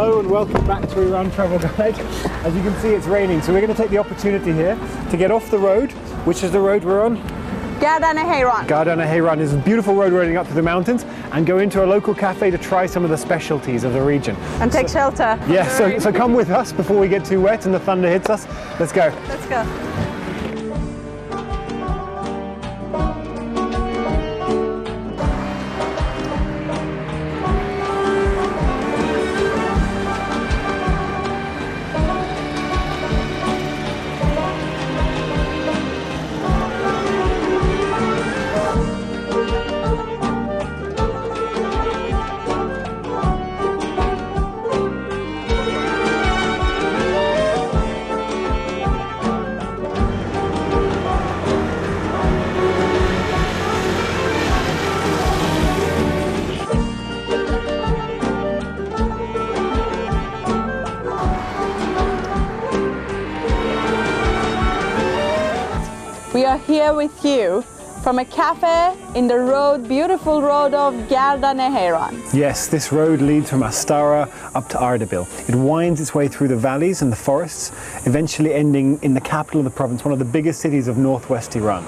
Hello and welcome back to Iran Travel Guide. As you can see, it's raining, so we're going to take the opportunity here to get off the road. Which is the road we're on? Gardan-e-Hayran is a beautiful road running up to the mountains, and go into a local cafe to try some of the specialties of the region. And take shelter. Yeah, so come with us before we get too wet and the thunder hits us. Let's go. Let's go. We are here with you from a cafe in the road, beautiful road of Gardan-e-Hayran. Yes, this road leads from Astara up to Ardabil. It winds its way through the valleys and the forests, eventually ending in the capital of the province, one of the biggest cities of northwest Iran.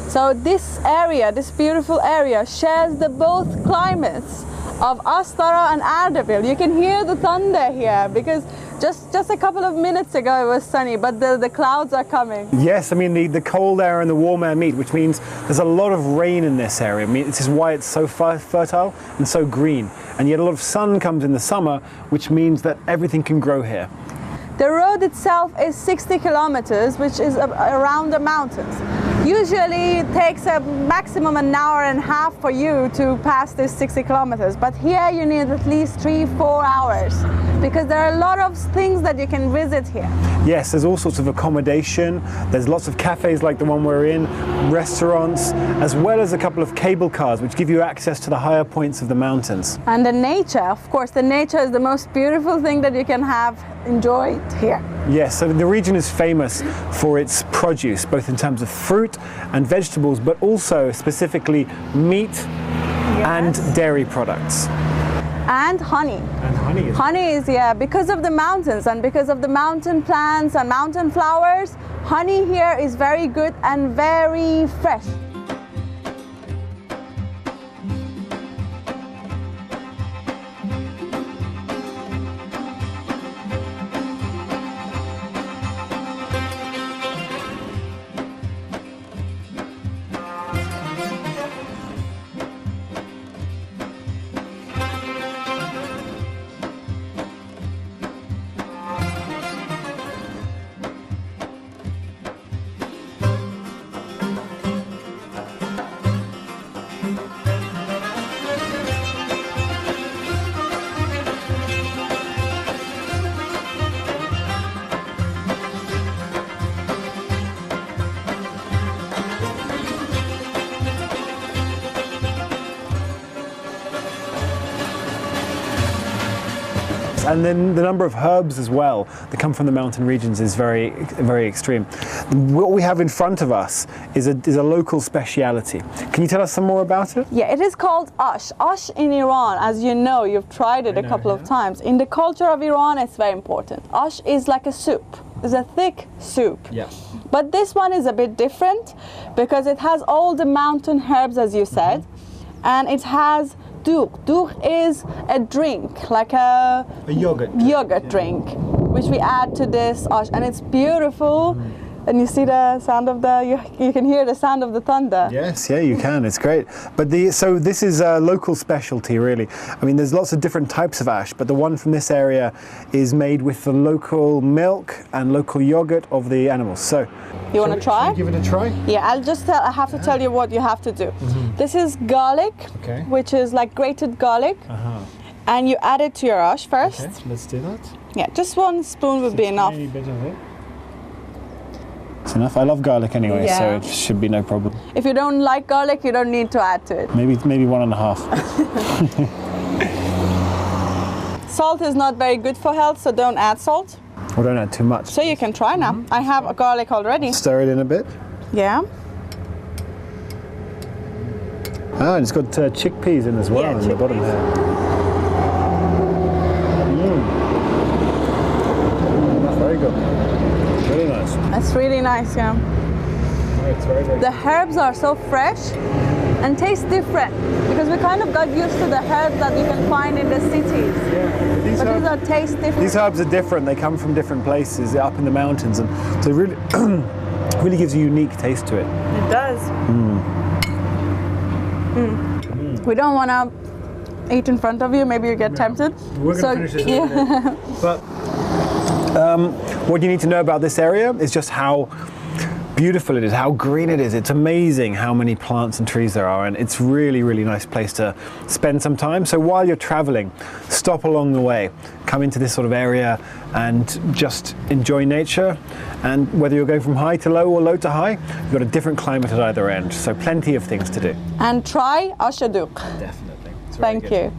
So this area, this beautiful area, shares the both climates of Astara and Ardabil. You can hear the thunder here because just a couple of minutes ago it was sunny, but the clouds are coming. Yes, I mean the cold air and the warm air meet, which means there's a lot of rain in this area. I mean, this is why it's so fertile and so green. And yet a lot of sun comes in the summer, which means that everything can grow here. The road itself is 60 kilometers, which is around the mountains. Usually it takes a maximum an hour and a half for you to pass this 60 kilometers, but here you need at least 3-4 hours because there are a lot of things that you can visit here. Yes, there's all sorts of accommodation, there's lots of cafes like the one we're in, restaurants, as well as a couple of cable cars which give you access to the higher points of the mountains. And the nature, of course, the nature is the most beautiful thing that you can have enjoyed here. Yes, so the region is famous for its produce, both in terms of fruit and vegetables, but also specifically meat and dairy products. And honey. And honey. Honey is, yeah, because of the mountains and because of the mountain plants and mountain flowers, honey here is very good and very fresh. And then the number of herbs as well that come from the mountain regions is very, very extreme. What we have in front of us is a local speciality. Can you tell us some more about it? Yeah, it is called ash. Ash in Iran, as you know, you've tried it a couple of times. In the culture of Iran, it's very important. Ash is like a soup. It's a thick soup. Yeah. But this one is a bit different because it has all the mountain herbs, as you said, and it has Dugh. Dugh is a drink, like a yogurt drink, which we add to this ash, and it's beautiful. And you see the sound of you can hear the sound of the thunder. Yes, yeah, you can. It's great. But so this is a local specialty, really. I mean, there's lots of different types of ash, but the one from this area is made with the local milk and local yogurt of the animals. So, you want to try? Give it a try. Yeah, I have to tell you what you have to do. This is garlic, which is like grated garlic, and you add it to your ash first. Okay, let's do that. Yeah, just 1 spoon would be enough. Tiny bit of it. It's enough. I love garlic anyway, so it should be no problem. If you don't like garlic, you don't need to add to it. Maybe 1.5. Salt is not very good for health, so don't add salt. Or don't add too much. So you can try now. I have a garlic already. Stir it in a bit. Yeah. Ah, and it's got chickpeas in as well in the bottom here. nice, yeah. Oh, it's very, very The herbs are so fresh and taste different because we kind of got used to the herbs that you can find in the cities. Yeah, These are taste different. These herbs are different. They come from different places, up in the mountains, and so it really, really gives a unique taste to it. It does. We don't want to eat in front of you. Maybe you get tempted. We're going to finish this in a minute. But what you need to know about this area is just how beautiful it is, how green it is. It's amazing how many plants and trees there are, and it's really, really nice place to spend some time. So while you're traveling, stop along the way, come into this sort of area and just enjoy nature. And whether you're going from high to low or low to high, you've got a different climate at either end. So plenty of things to do. And try ashaduk. Definitely. It's very Thank good. you.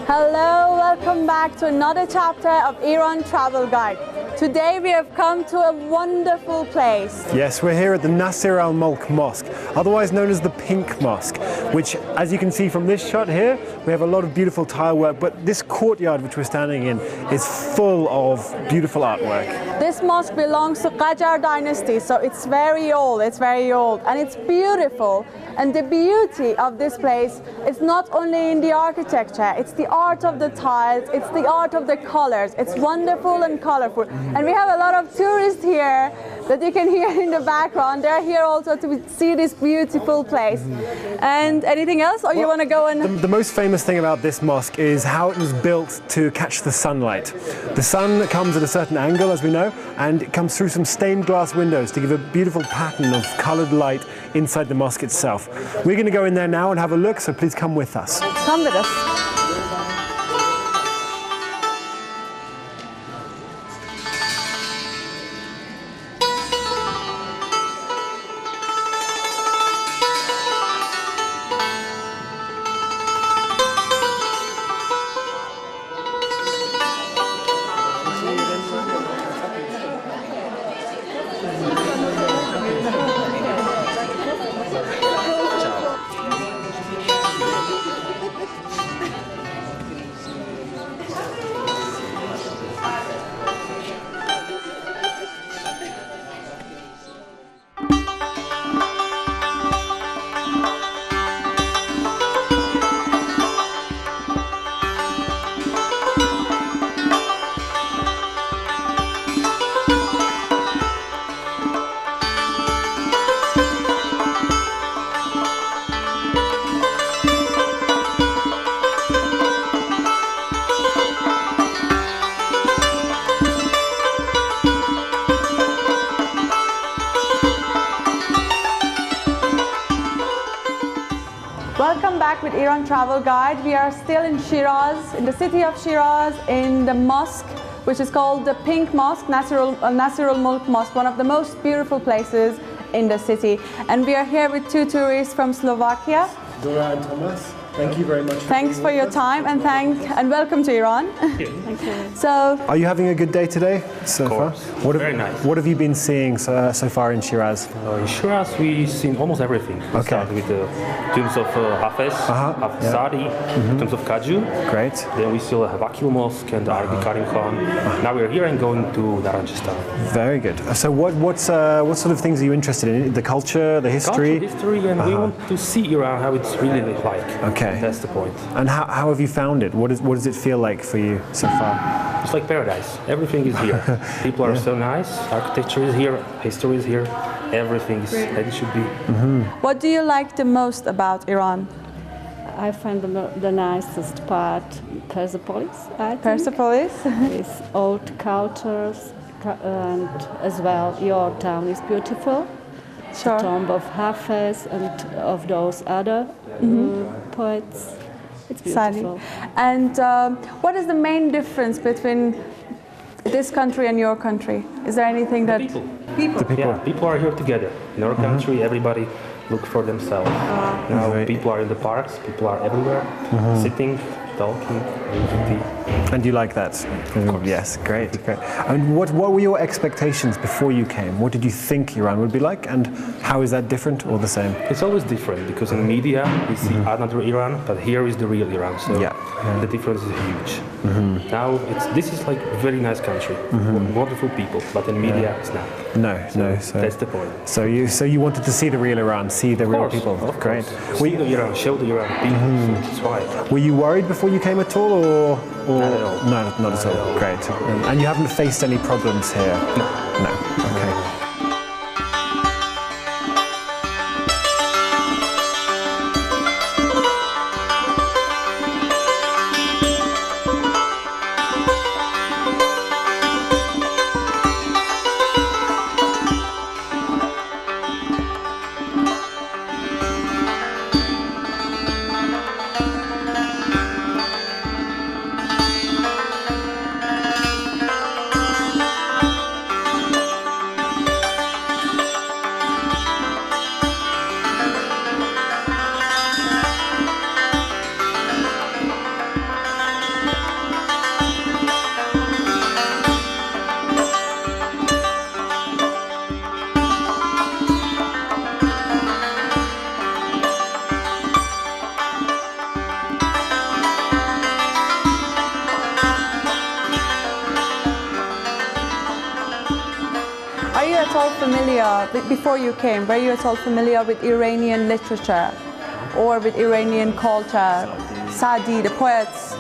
Hello, welcome back to another chapter of Iran Travel Guide. Today we have come to a wonderful place. Yes, we're here at the Nasir al-Mulk Mosque, otherwise known as the Pink Mosque, which, as you can see from this shot here, we have a lot of beautiful tile work, but this courtyard which we're standing in is full of beautiful artwork. This mosque belongs to Qajar dynasty, so it's very old, and it's beautiful. And the beauty of this place is not only in the architecture, it's the art of the tiles, it's the art of the colors. It's wonderful and colorful. And we have a lot of tourists here that you can hear in the background. They're here also to see this beautiful place. And anything else, or you want to go and... The most famous thing about this mosque is how it was built to catch the sunlight. The sun comes at a certain angle, as we know, and it comes through some stained glass windows to give a beautiful pattern of colored light inside the mosque itself. We're going to go in there now and have a look, so please come with us. Come with us. Welcome back with Iran Travel Guide. We are still in Shiraz, in the city of Shiraz, in the mosque, which is called the Pink Mosque, Nasir al-Mulk Mosque, one of the most beautiful places in the city. And we are here with two tourists from Slovakia. Dora and Thomas. Thank you very much. Thanks for your time and welcome to Iran. Thank you. So, Are you having a good day today so far? Very nice. What have you been seeing so far in Shiraz? In Shiraz, we've seen almost everything. We start with the tombs of Hafez, Sadi, tombs of Kaju. Great. Then we still have Akil Mosque and Arabi Karim Khan. Now we're here and going to Naranjistan. Very good. So what sort of things are you interested in? The culture, the history? History, and we want to see Iran, how it's really like. Okay. That's the point. And how have you found it? What does it feel like for you so far? It's like paradise. Everything is here. People are so nice. Architecture is here. History is here. Everything is as it should be. what do you like the most about Iran? I find the nicest part Persepolis. I think. Persepolis? It's old cultures, and as well your town is beautiful. Sure. The tomb of Hafez and of those other poets. It's beautiful. And what is the main difference between this country and your country? Is there anything that People. People. Yeah, people are here together. In our country, everybody look for themselves. Now Right. people are in the parks. People are everywhere, sitting, talking, drinking tea. And you like that? Yes, great. And what were your expectations before you came? What did you think Iran would be like, and how is that different or the same? It's always different because in media we see another Iran, but here is the real Iran. So the difference is huge. Now this is like a very nice country, wonderful people, but in media it's not. No. So that's the point. So you wanted to see the real Iran, see the real people. Of Great. course. See the Iran, show the Iran people. So that's right. Were you worried before you came at all, or Not at all. No, not at all. Great. And you haven't faced any problems here? No. Okay. Are you at all familiar, before you came, were you at all familiar with Iranian literature or with Iranian culture? Sadi, the poets.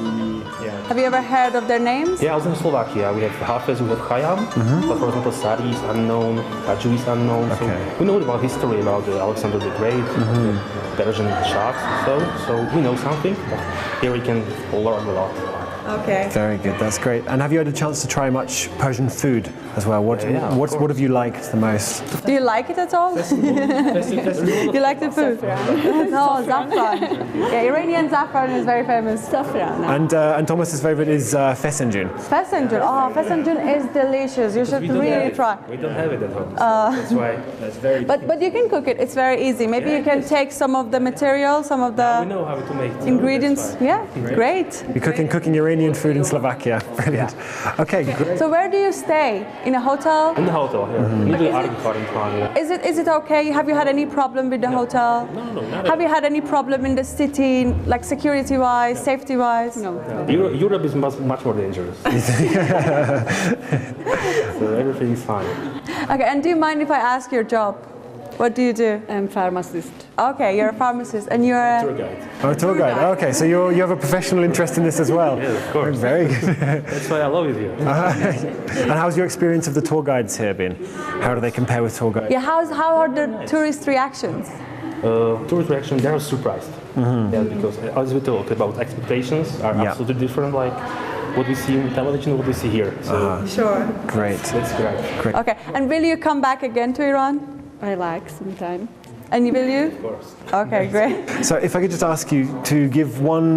Have you ever heard of their names? Yeah, I was in Slovakia. We have Hafez, we have Khayyam, but for example, Sadi is unknown, Kaju is unknown. So we know about history, about Alexander the Great, Persian Shahs, so we know something, but here we can learn a lot. Okay. Very good. That's great. And have you had a chance to try much Persian food as well? What have you liked the most? Do you like it at all? You like the food? No, saffron. Yeah, Iranian saffron is very famous. Saffron. And Thomas's favorite is fesenjun. Fesenjun. Oh, fesenjun is delicious. You should really try. We don't have it at home, so that's why. That's very. But you can cook it. It's very easy. Maybe you can take some of the material, some of we the know how to make it, so ingredients. that's fine. Yeah, great. You're cooking Iranian food in Slovakia. Brilliant. Okay, great. So where do you stay? In a hotel? In the hotel here. Near Arabi Karim Khan. Is it okay? Have you had any problem with the hotel? No, not Have you had any problem in the city, like security-wise, safety-wise? No. Europe is much more dangerous. So everything is fine. Okay, and do you mind if I ask your job? What do you do? I'm pharmacist. Okay, you're a pharmacist and you're a... Tour guide. Oh, tour guide. Okay, so you have a professional interest in this as well. Yes, of course. Very good. That's why I love it here. And how's your experience of the tour guides here been? How do they compare with tour guides? Yeah, how are the tourist reactions? Tourist reaction, they are surprised. Yeah, because as we talked about, expectations are absolutely different, like what we see in television and what we see here. So Sure. Great. that's great. Okay, and will you come back again to Iran? I like sometime. And will you? Of course. Okay, great. So if I could just ask you to give one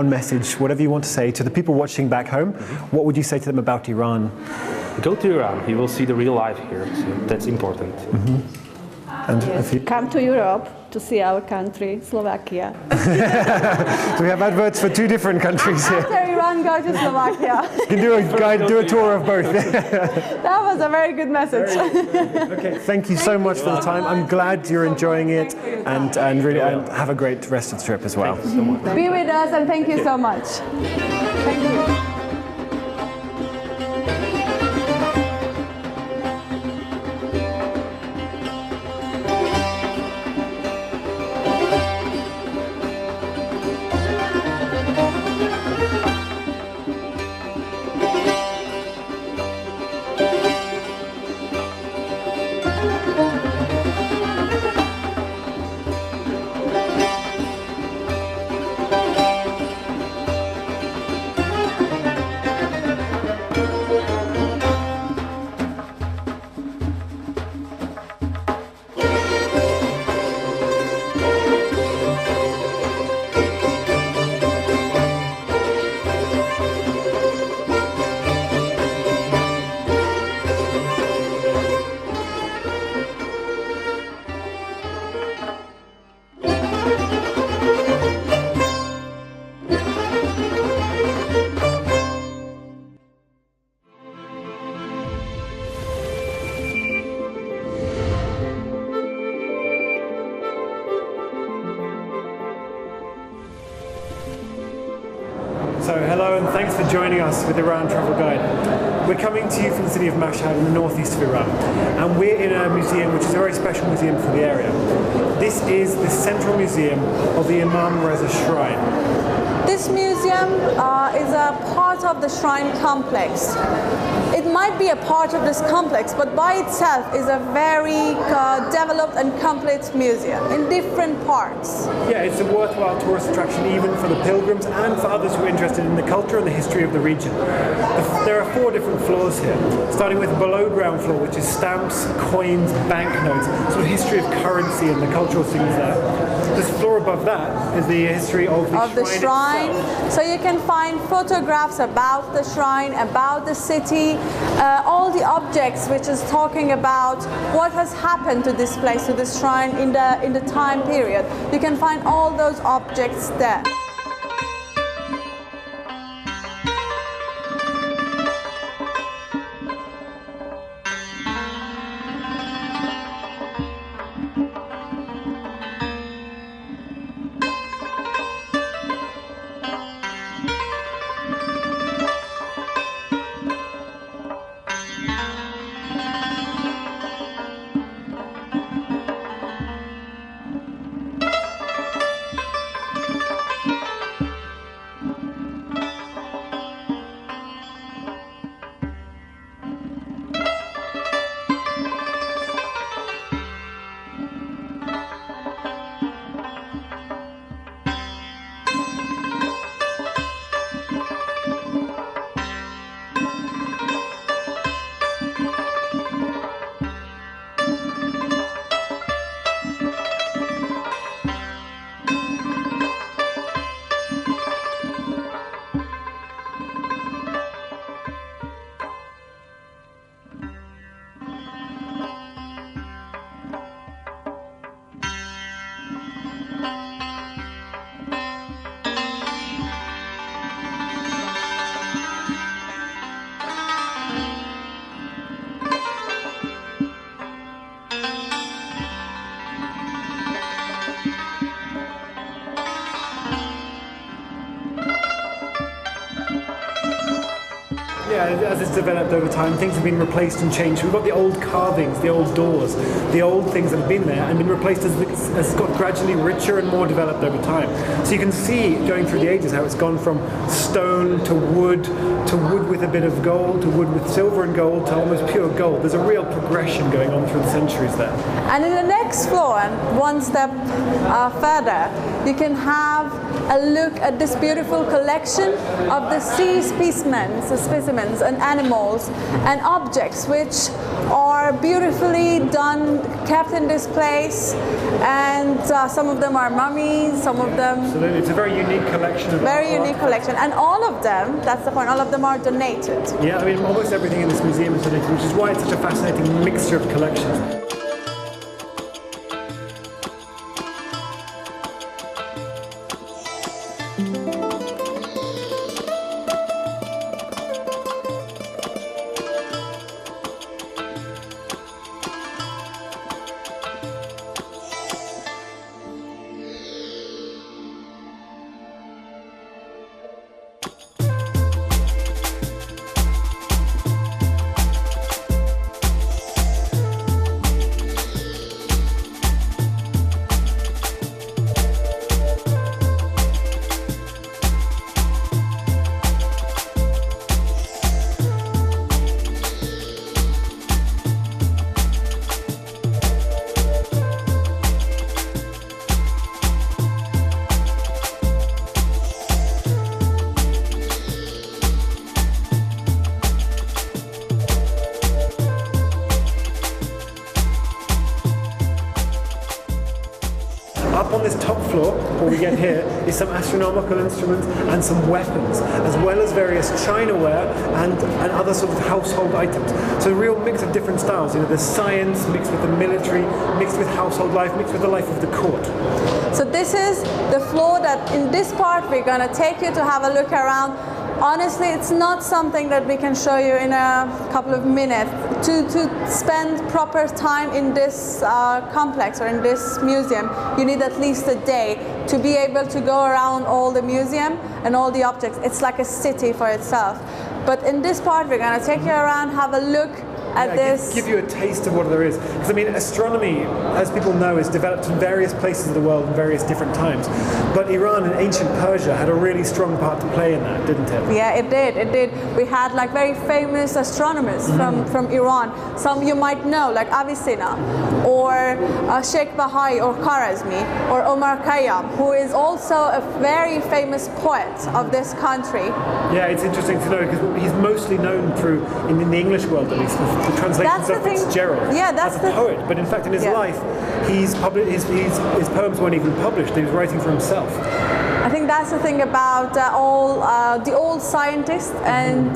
message, whatever you want to say, to the people watching back home, what would you say to them about Iran? Go to Iran, you will see the real life here, so that's important. And Yes. Come to Europe to see our country, Slovakia. So we have adverts for two different countries here. After Iran, go to Slovakia. You can do a tour of both. That was a very good message. Okay, thank you so much for the time. I'm glad you're enjoying it, and really have a great rest of the trip as well. Be with us, and thank you so much. Thank you. So hello and thanks for joining us with Iran Travel Guide. We're coming to you from the city of Mashhad in the northeast of Iran, and we're in a museum which is a very special museum for the area. This is the central museum of the Imam Reza Shrine. This museum is a part of the shrine complex. It might be a part of this complex, but by itself is a very developed and complete museum in different parts. Yeah, it's a worthwhile tourist attraction even for the pilgrims and for others who are interested in the culture and the history of the region. There are 4 different floors here, starting with the below ground floor, which is stamps, coins, banknotes, sort of history of currency and the cultural things there. This floor above that is the history of the shrine itself. So you can find photographs about the shrine, about the city, all the objects which is talking about what has happened to this place, to this shrine in the time period. You can find all those objects there. Yeah, as it's developed over time, things have been replaced and changed. We've got the old carvings, the old doors, the old things that have been there and been replaced as it's got gradually richer and more developed over time. So you can see, going through the ages, how it's gone from stone to wood with a bit of gold, to wood with silver and gold, to almost pure gold. There's a real progression going on through the centuries there. And in the next floor, and one step further, you can have a look at this beautiful collection of the sea specimens and animals and objects which are beautifully done, kept in this place, and some of them are mummies, some of them... Absolutely, it's a very unique collection. Very unique collection, and all of them, that's the point, all of them are donated. Yeah, I mean almost everything in this museum is donated, which is why it's such a fascinating mixture of collections. up on this top floor, where we get here, is some astronomical instruments and some weapons, as well as various chinaware and other sort of household items. So a real mix of different styles. You know, there's science mixed with the military, mixed with household life, mixed with the life of the court. So this is the floor that in this part we're going to take you to have a look around. Honestly, it's not something that we can show you in a couple of minutes. To spend proper time in this complex or in this museum, you need at least a day to be able to go around all the museum and all the objects. It's like a city for itself. But in this part, we're going to take you around, have a look at this. Give you a taste of what there is. Because I mean, astronomy, as people know, is developed in various places of the world in various different times. But Iran and ancient Persia had a really strong part to play in that, didn't it? Yeah, it did. It did. We had like very famous astronomers from Iran. Some you might know, like Avicenna, or Sheikh Bahai, or Khwarazmi, or Omar Khayyam, who is also a very famous poet of this country. Yeah, it's interesting to know because he's mostly known through, in the English world at least, the translations of Fitzgerald as a poet. But in fact, in his life, his poems weren't even published. He was writing for himself. I think that's the thing about the old scientists and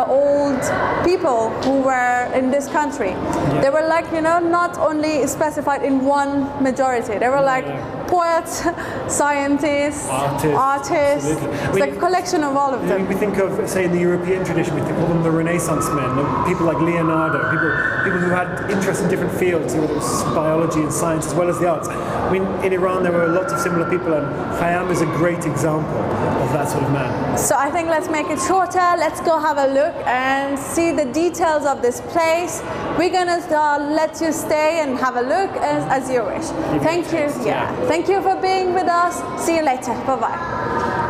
old people who were in this country. Yeah. They were like, you know, not only specified in one majority. They were like poets, scientists, artists. It's like a collection of all of them. We think of, say, in the European tradition, we call them the Renaissance men, people like Leonardo, people who had interest in different fields, whether it was biology and science as well as the arts. I mean, in Iran there were lots of similar people, and Khayyam is a great example of that sort of man. So I think let's make it shorter. Let's go have a look and see the details of this place. We're gonna let you stay and have a look as you wish. Thank you. Yeah. Thank you for being with us. See you later. Bye-bye.